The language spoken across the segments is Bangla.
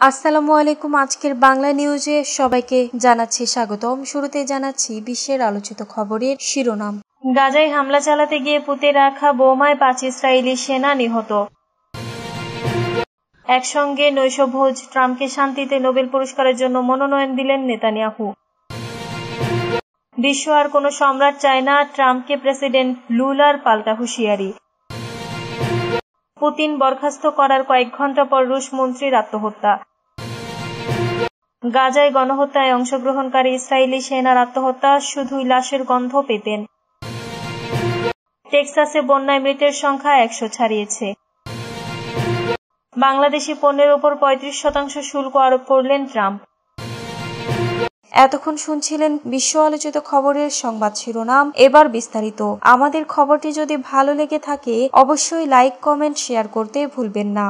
আসসালামু আলাইকুম। আজকের বাংলা নিউজে সবাইকে জানাচ্ছি স্বাগতম। শুরুতে জানাচ্ছি বিশ্বের আলোচিত খবরের শিরোনাম। গাজায় হামলা চালাতে গিয়ে পুঁতে রাখা বোমায় 5 ইসরায়েলি সেনা নিহত। একসঙ্গে নৈশভোজ, ট্রাম্পকে শান্তিতে নোবেল পুরস্কারের জন্য মনোনয়ন দিলেন নেতানিয়াহু। বিশ্ব আর কোনো সম্রাট চায় না, ট্রাম্পকে প্রেসিডেন্ট লুলার পাল্টা হুঁশিয়ারি। পুতিন বরখাস্ত করার কয়েক ঘন্টা পর রুশ মন্ত্রীর আত্মহত্যা। গাজায় গণহত্যায় অংশগ্রহণকারী ইসরায়েলি সেনার আত্মহত্যা, শুধুই লাশের গন্ধ পেতেন। টেক্সাসে বন্যায় মৃতের সংখ্যা 100 ছাড়িয়েছে। বাংলাদেশি পণ্যের ওপর 35% শুল্ক আরোপ করলেন ট্রাম্প। এতক্ষণ শুনছিলেন বিশ্ব আলোচিত খবরের সংবাদ শিরোনাম। এবার বিস্তারিত। আমাদের খবরটি যদি ভালো লেগে থাকে অবশ্যই লাইক, কমেন্ট, শেয়ার করতে ভুলবেন না।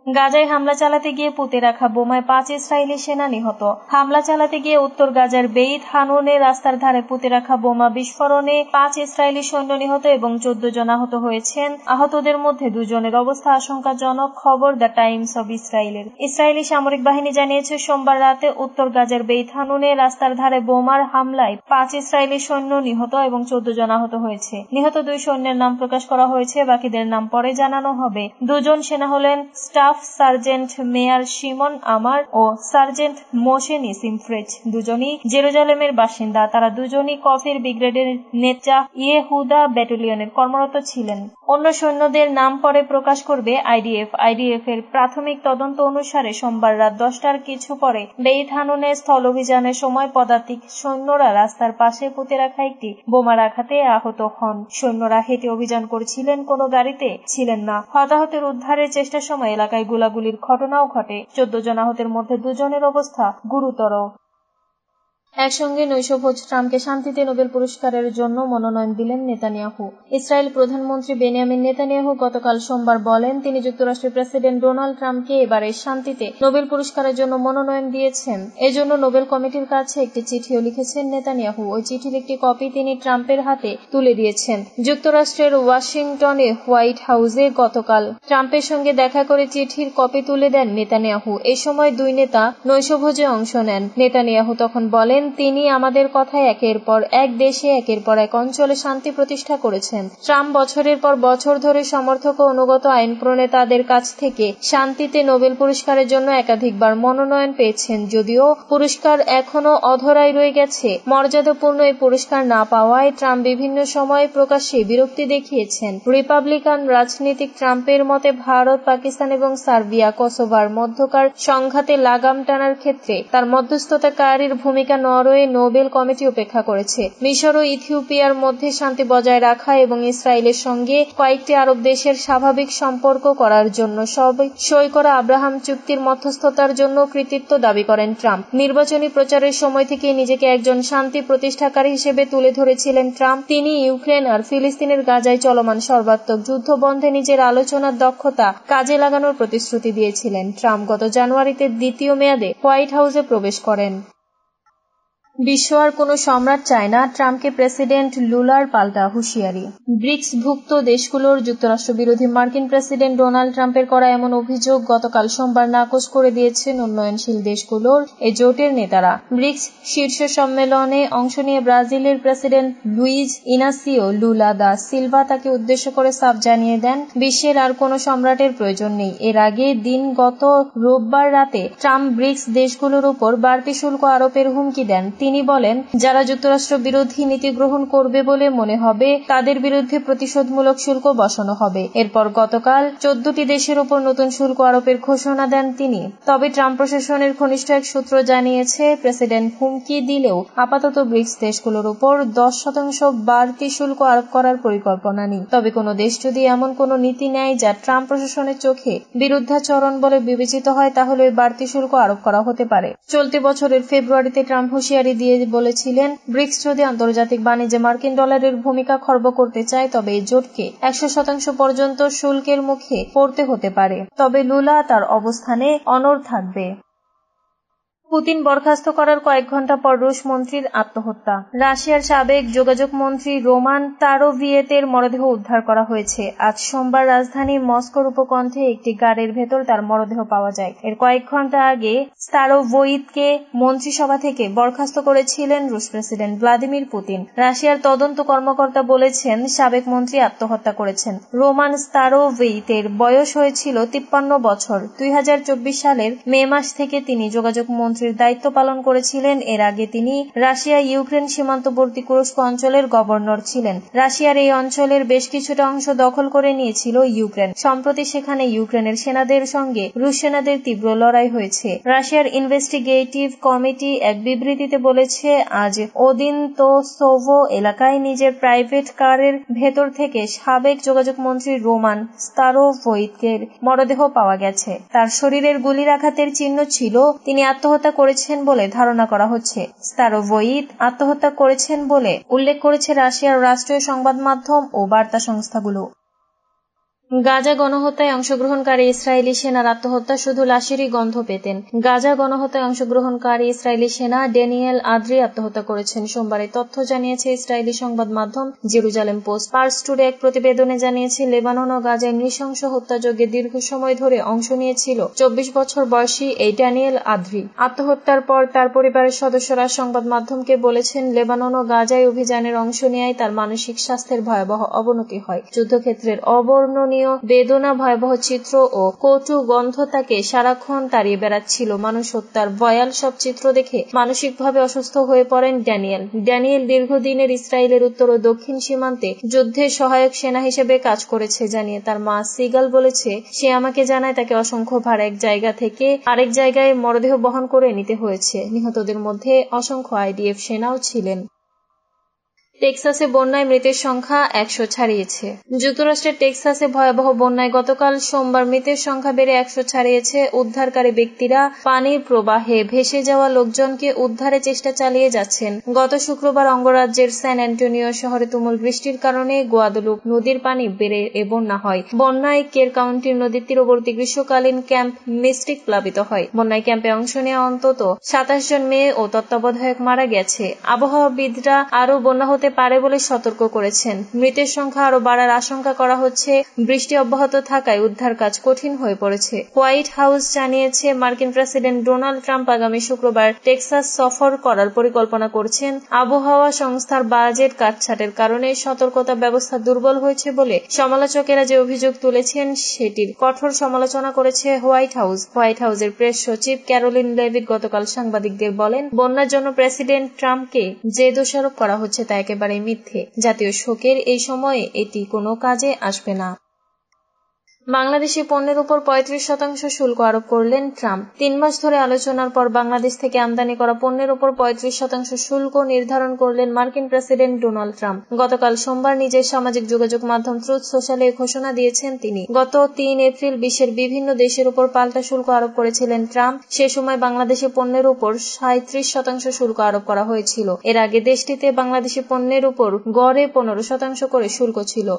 গাজায় হামলা চালাতে গিয়ে পুঁতে রাখা বোমায় 5 ইসরায়েলি সেনা নিহত। হামলা চালাতে গিয়ে উত্তর গাজার বেইত হানুনে রাস্তার ধারে পুঁতে রাখা বোমা বিস্ফোরণে 5 ইসরায়েলি সৈন্য নিহত এবং 14 জন আহত হয়েছেন। আহতদের মধ্যে 2 জনের অবস্থা আশঙ্কাজনক, খবর দ্য টাইমস অব ইসরায়েলের। ইসরায়েলি সামরিক বাহিনী জানিয়েছে সোমবার রাতে উত্তর গাজার বেইত হানুনে রাস্তার ধারে বোমার হামলায় 5 ইসরায়েলি সৈন্য নিহত এবং 14 জন আহত হয়েছে। নিহত 2 সৈন্যের নাম প্রকাশ করা হয়েছে, বাকিদের নাম পরে জানানো হবে। 2 জন সেনা হলেন স্টাফ সার্জেন্ট মেয়ার শিমন আমার ও সার্জেন্ট মোশে নিসিম ফ্রেজ। দুজনই জেরুজালেমের বাসিন্দা। তারা দুজনই কফির ব্রিগেডের নেচা ইয়েহুদা ব্যাটালিয়নের কর্মরত ছিলেন। অন্য সৈন্যদের নাম পরে প্রকাশ করবে আইডিএফ। আইডিএফ এর প্রাথমিক তদন্ত অনুসারে সোমবার রাত 10টার কিছু পরে বেইত হানুনে স্থল অভিযানের সময় পদাতিক সৈন্যরা রাস্তার পাশে পুঁতে রাখা একটি বোমার আঘাতে আহত হন। সৈন্যরা হেঁটে অভিযান করছিলেন, কোনো গাড়িতে ছিলেন না। হতাহতের উদ্ধারের চেষ্টার সময় এলাকায় গোলাগুলির ঘটনাও ঘটে। 14 জন আহতের মধ্যে 2 জনের অবস্থা গুরুতর। একসঙ্গে নৈশভোজ, ট্রাম্পকে শান্তিতে নোবেল পুরস্কারের জন্য মনোনয়ন দিলেন নেতানিয়াহু। ইসরায়েল প্রধানমন্ত্রী বেনিয়ামিন নেতানিয়াহু গতকাল সোমবার বলেন তিনি যুক্তরাষ্ট্রের প্রেসিডেন্ট ডোনাল্ড ট্রাম্পকে এবারে শান্তিতে নোবেল পুরস্কারের জন্য মনোনয়ন দিয়েছেন। এজন্য নোবেল কমিটির কাছে একটি চিঠিও লিখেছেন নেতানিয়াহু। ওই চিঠির একটি কপি তিনি ট্রাম্পের হাতে তুলে দিয়েছেন। যুক্তরাষ্ট্রের ওয়াশিংটনে হোয়াইট হাউসে গতকাল ট্রাম্পের সঙ্গে দেখা করে চিঠির কপি তুলে দেন নেতানিয়াহু। এ সময় 2 নেতা নৈশভোজে অংশ নেন। নেতানিয়াহু তখন বলেন তিনি আমাদের কথায় একের পর এক দেশে, একের পর এক অঞ্চলে শান্তি প্রতিষ্ঠা করেছেন। ট্রাম্প বছরের পর বছর ধরে সমর্থক ও অনুগত আইন প্রণেতাদের কাছ থেকে শান্তিতে নোবেল পুরস্কারের জন্য একাধিকবার মনোনয়ন পেয়েছেন। যদিও পুরস্কার এখনো অধরাই রয়ে গেছে, মর্যাদাপূর্ণ এই পুরস্কার না পাওয়ায় ট্রাম্প বিভিন্ন সময় প্রকাশ্যে বিরক্তি দেখিয়েছেন। রিপাবলিকান রাজনীতিক ট্রাম্পের মতে ভারত, পাকিস্তান এবং সার্বিয়া কসোভোর মধ্যকার সংঘাতে লাগাম টানার ক্ষেত্রে তার মধ্যস্থতাকারীর ভূমিকা নরওয়ে নোবেল কমিটি উপেক্ষা করেছে। মিশর ও ইথিওপিয়ার মধ্যে শান্তি বজায় রাখা এবং ইসরায়েলের সঙ্গে কয়েকটি আরব দেশের স্বাভাবিক সম্পর্ক করার জন্য সই করা আব্রাহাম চুক্তির মধ্যস্থতার জন্য কৃতিত্ব দাবি করেন ট্রাম্প। নির্বাচনী প্রচারের সময় থেকে নিজেকে একজন শান্তি প্রতিষ্ঠাকারী হিসেবে তুলে ধরেছিলেন ট্রাম্প। তিনি ইউক্রেন আর ফিলিস্তিনের গাজায় চলমান সর্বাত্মক যুদ্ধ বন্ধে নিজের আলোচনার দক্ষতা কাজে লাগানোর প্রতিশ্রুতি দিয়েছিলেন। ট্রাম্প গত জানুয়ারিতে দ্বিতীয় মেয়াদে হোয়াইট হাউসে প্রবেশ করেন। বিশ্ব আর কোনো সম্রাট চায় না, ট্রাম্পকে প্রেসিডেন্ট লুলার পাল্টা হুঁশিয়ারি। ব্রিক্সভুক্ত দেশগুলোর যুক্তরাষ্ট্র বিরোধী মার্কিন প্রেসিডেন্ট ডোনাল্ড ট্রাম্পের করা এমন অভিযোগ গতকাল সোমবার নাকচ করে দিয়েছেন উন্নয়নশীল দেশগুলোর এ জোটের নেতারা। ব্রিক্স শীর্ষ সম্মেলনে অংশ নিয়ে ব্রাজিলের president Luiz Inacio Lula da Silva তাকে উদ্দেশ্য করে সাফ জানিয়ে দেন বিশ্বের আর কোনো সম্রাটের প্রয়োজন নেই। এর আগে গত রোববার রাতে ট্রাম্প ব্রিক্স দেশগুলোর উপর বাড়তি শুল্ক আরোপের হুমকি দেন। তিনি বলেন যারা যুক্তরাষ্ট্র বিরোধী নীতি গ্রহণ করবে বলে মনে হবে তাদের বিরুদ্ধে প্রতিশোধমূলক শুল্ক বসানো হবে। এরপর গতকাল 14টি দেশের উপর নতুন শুল্ক আরোপের ঘোষণা দেন তিনি। তবে ট্রাম্প প্রশাসনের ঘনিষ্ঠ এক সূত্র জানিয়েছে প্রেসিডেন্ট হুমকি দিলেও আপাতত ব্রিক্স দেশগুলোর উপর 10% বাড়তি শুল্ক আরোপ করার পরিকল্পনা নেই। তবে কোনো দেশ যদি এমন কোনো নীতি নেয় যা ট্রাম্প প্রশাসনের চোখে বিরুদ্ধাচরণ বলে বিবেচিত হয় তাহলে ওই বাড়তি শুল্ক আরোপ করা হতে পারে। চলতি বছরের ফেব্রুয়ারিতে ট্রাম্প হুঁশিয়ারি দিয়ে বলেছিলেন ব্রিক্স যদি আন্তর্জাতিক বাণিজ্যে মার্কিন ডলারের ভূমিকা খর্ব করতে চায় তবে এই জোটকে 100% পর্যন্ত শুল্কের মুখে পড়তে হতে পারে। তবে লুলা তার অবস্থানে অনড় থাকবে। পুতিন বরখাস্ত করার কয়েক ঘণ্টা পর রুশ মন্ত্রীর আত্মহত্যা। রাশিয়ার সাবেক যোগাযোগ মন্ত্রী রোমান স্তারোভিয়েতের মরদেহ উদ্ধার করা হয়েছে। আজ সোমবার রাজধানী মস্কোর উপকণ্ঠে একটি গাড়ির ভেতর তার মরদেহ পাওয়া যায়। এর কয়েক ঘণ্টা আগে স্তারোভোইতকে মন্ত্রিসভা থেকে বরখাস্ত করেছিলেন রুশ প্রেসিডেন্ট ভ্লাদিমির পুতিন। রাশিয়ার তদন্ত কর্মকর্তা বলেছেন সাবেক মন্ত্রী আত্মহত্যা করেছেন। রোমান স্তারোভিয়েতের বয়স হয়েছিল 53 বছর। 2024 সালের মে মাস থেকে তিনি যোগাযোগ মন্ত্রীর দায়িত্ব পালন করেছিলেন। এর আগে তিনি রাশিয়া ইউক্রেন সীমান্তবর্তী কুরস্ক অঞ্চলের গভর্নর ছিলেন। রাশিয়ার এই অঞ্চলের বেশ কিছুটা অংশ দখল করে নিয়েছিল ইউক্রেন। সম্প্রতি সেখানে ইউক্রেনের সেনাদের সঙ্গে রুশ সেনাদের তীব্র লড়াই হয়েছে। রাশিয়ার ইনভেস্টিগেটিভ কমিটি এক বিবৃতিতে বলেছে আজ ওদিনতোসোভো এলাকায় নিজের প্রাইভেট কারের ভেতর থেকে সাবেক যোগাযোগ মন্ত্রী রোমান স্তারোভোইতকের মরদেহ পাওয়া গেছে। তার শরীরের গুলির আঘাতের চিহ্ন ছিল। তিনি আত্মহত্যা করেছেন বলে ধারণা করা হচ্ছে। স্তারোভোইত আত্মহত্যা করেছেন বলে উল্লেখ করেছে রাশিয়ার রাষ্ট্রীয় সংবাদ মাধ্যম ও বার্তা সংস্থাগুলো। গাজা গণহত্যায় অংশগ্রহণকারী ইসরায়েলি সেনার আত্মহত্যা শুধু লাশেরই গন্ধ পেতেন। গাজা গণহত্যায় অংশগ্রহণকারী ইসরায়েলি সেনা ড্যানিয়েল আদ্রি আত্মহত্যা করেছেন। সোমবার এই তথ্য জানিয়েছে ইসরায়েলি সংবাদ মাধ্যম জেরুজালেম পোস্ট। পার্স টুডে এক প্রতিবেদনে জানিয়েছে লেবানন ও গাজায় নৃশংস হত্যাযজ্ঞে দীর্ঘ সময় ধরে অংশ নিয়েছিল 24 বছর বয়সী এই ড্যানিয়েল আদ্রি। আত্মহত্যার পর তার পরিবারের সদস্যরা সংবাদ মাধ্যমকে বলেছেন লেবানন ও গাজায় অভিযানের অংশ নেয়ায় তার মানসিক স্বাস্থ্যের ভয়াবহ অবনতি হয়। যুদ্ধক্ষেত্রের অবর্ণনীয় বেদনা, ভয়াবহ চিত্র ও কটু গন্ধ তাকে সারাক্ষণ তাড়িয়ে বেড়াচ্ছিল। মানুষ হত্যার ভয়াল সব চিত্র দেখে মানসিকভাবে অসুস্থ হয়ে পড়েন ড্যানিয়েল দীর্ঘদিনের ইসরায়েলের উত্তর ও দক্ষিণ সীমান্তে যুদ্ধে সহায়ক সেনা হিসেবে কাজ করেছে জানিয়ে তার মা সিগাল বলেছে, সে আমাকে জানায় তাকে অসংখ্য ভার এক জায়গা থেকে আরেক জায়গায় মরদেহ বহন করে নিতে হয়েছে। নিহতদের মধ্যে অসংখ্য আইডিএফ সেনাও ছিলেন। টেক্সাসে বন্যায় মৃতের সংখ্যা 100 ছাড়িয়েছে। যুক্তরাষ্ট্রের টেক্সাসে ভয়াবহ বন্যায় গতকাল সোমবার মৃতের সংখ্যা বেড়ে 100 ছাড়িয়েছে। উদ্ধারকারী ব্যক্তিরা পানির প্রবাহে ভেসে যাওয়া লোকজনকে উদ্ধারে চেষ্টা চালিয়ে যাচ্ছেন। গত শুক্রবার অঙ্গরাজ্যের স্যান অ্যান্টোনিও শহরে তুমুল বৃষ্টির কারণে গুয়াদেলুপ নদীর পানি বেড়ে বন্যা হয়। বন্যায় কের কাউন্টির নদীর তীরবর্তী গ্রীষ্মকালীন ক্যাম্প মিস্টিক প্লাবিত হয়। বন্যায় ক্যাম্পে অংশ নেওয়া অন্তত 27 জন মেয়ে ও তত্ত্বাবধায়ক মারা গেছে। আবহাওয়াবিদরা আরও বন্যা হতে পারে বলে সতর্ক করেছেন। মৃতের সংখ্যা আরো বাড়ার আশঙ্কা করা হচ্ছে। বৃষ্টি অব্যাহত থাকায় উদ্ধার কাজ কঠিন হয়ে পড়েছে। হোয়াইট হাউস জানিয়েছে মার্কিন প্রেসিডেন্ট ডোনাল্ড ট্রাম্প আগামী শুক্রবার টেক্সাস সফর করার পরিকল্পনা করছেন। আবহাওয়া সংস্থার বাজেট কাটছাঁটের কারণে সতর্কতা ব্যবস্থা দুর্বল হয়েছে বলে সমালোচকেরা যে অভিযোগ তুলেছেন সেটির কঠোর সমালোচনা করেছে হোয়াইট হাউস। হোয়াইট হাউসের প্রেস সচিব ক্যারোলিন লেভিট গতকাল সাংবাদিকদের বলেন, বন্যার জন্য প্রেসিডেন্ট ট্রাম্পকে যে দোষারোপ করা হচ্ছে তা একেবারে মিথ্যে। জাতীয় শোকের এই সময়ে এটি কোনো কাজে আসবে না। বাংলাদেশি পণ্যের উপর 35% শুল্ক আরোপ করলেন ট্রাম্প। 3 মাস ধরে আলোচনার পর বাংলাদেশ থেকে আমদানি করা পণ্যের উপর 35% শুল্ক নির্ধারণ করলেন মার্কিন প্রেসিডেন্ট ডোনাল্ড ট্রাম্প। গতকাল সোমবার নিজের সামাজিক যোগাযোগ মাধ্যম ট্রুথ সোশ্যালে ঘোষণা দিয়েছেন তিনি। গত 3 এপ্রিল বিশ্বের বিভিন্ন দেশের উপর পাল্টা শুল্ক আরোপ করেছিলেন ট্রাম্প। সে সময় বাংলাদেশি পণ্যের উপর 37% শুল্ক আরোপ করা হয়েছিল। এর আগে দেশটিতে বাংলাদেশি পণ্যের উপর গড়ে 15% করে শুল্ক ছিল।